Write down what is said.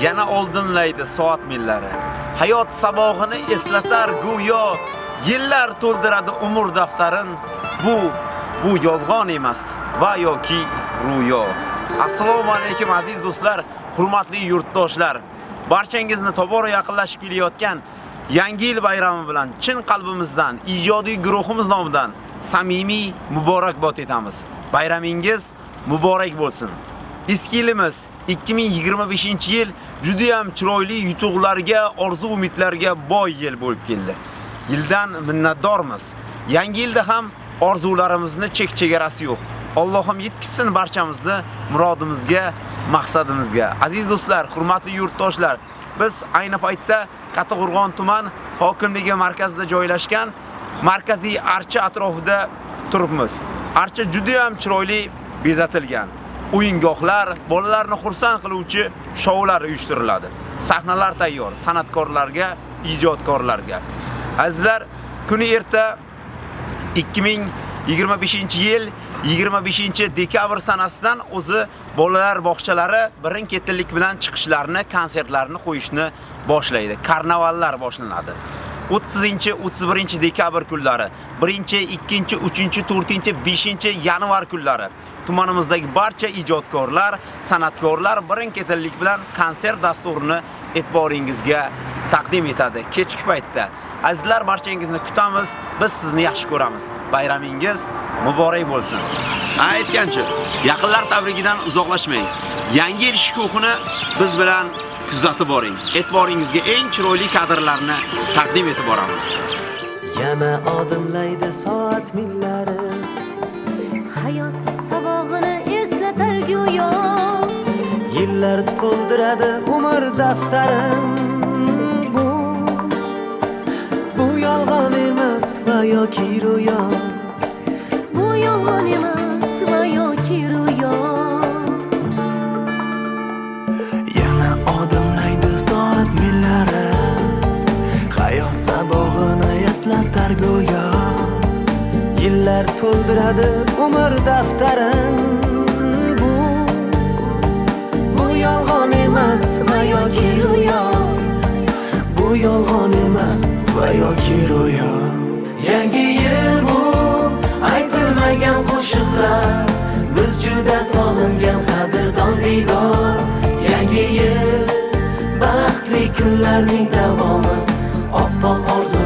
yana oldinlaydi soat millari. Hayot sabog'ini eslatar go'yo, yillar to'ldiradi umr daftarin. Bu yolg'on emas va yoki ro'yo. Assalomu alaykum aziz do'stlar, hurmatli yurtdoshlar. Barchangizni tobora yaqinlashib kelayotgan Yangi yil bayrami bilan chin qalbimizdan, ijodiy guruhimiz nomidan samimiy muborakbod etamiz. Bayramingiz muborak bo'lsin. Eski yilimiz 2025-yil juda ham chiroyli yutuqlarga, orzu-umidlarga boy yil bo'lib keldi. Yildan minnatdormiz. Yangi yilda ham orzularimizni chek-chegarasi yo'q. Allohim yetkazsin barchamizni murodimizga, maqsadimizga. Aziz do'stlar, hurmatli yurtdoshlar, biz ayni paytda Kattaqo'rg'on tuman hokimligi markazida joylashgan markaziy archa atrofida turibmiz. Archa juda ham chiroyli bezatilgan. O'yingohlar, bolalarni xursand qiluvchi shoular uyushtiriladi. Sahnalar tayyor san'atkorlarga, ijodkorlarga. Azizlar, kuni erta 2025-yil 25-dekabr sanasidan o'zi bolalar bog'chalari birin-ketinlik bilan chiqishlarini, konsertlarni qo'yishni boshlaydi. Karnavallar boshlanadi. 30-31 dekabr kunlari, 1-2, 3, 4, 5 yanvar kunlari tumanimizdagi barcha ijodkorlar, san'atkorlar birin-ketinlik bilan konsert dasturini e'tiboringizga taqdim etadi kechki paytda. Azizlar, barchangizni kutamiz, biz sizni yaxshi ko'ramiz. Bayramingiz muborak bo'lsin. Aytgancha, yaqinlar tabrigidan uzoqlashmang. Yangi yil shukuhini biz bilan kuzatib boring. E'tiboringizga eng chiroyli kadrlarni taqdim etib boramiz. Yana odimlaydi soat millari, hayot sabog'ini eslatar go'yo, yillar to'ldiradi umr daftarin. Bu yolg'on emas va yoki ro'yo. bu yolg'on emas va yoki ro'yo. Yana odimlaydi soat millari, hayot sabog'ini eslatar go'yo, yillar to'ldiradi umr daftarin. Bu yolg'on emas va yoki ro'yo. Bu yolg'on emas va yoki ro'yo. Yangi yil bu aytilmagan qo'shiqlar, biz juda sog'ingan qadrdon diydor. Yangi yil baxtli kunlarning davomi, oppoq orzu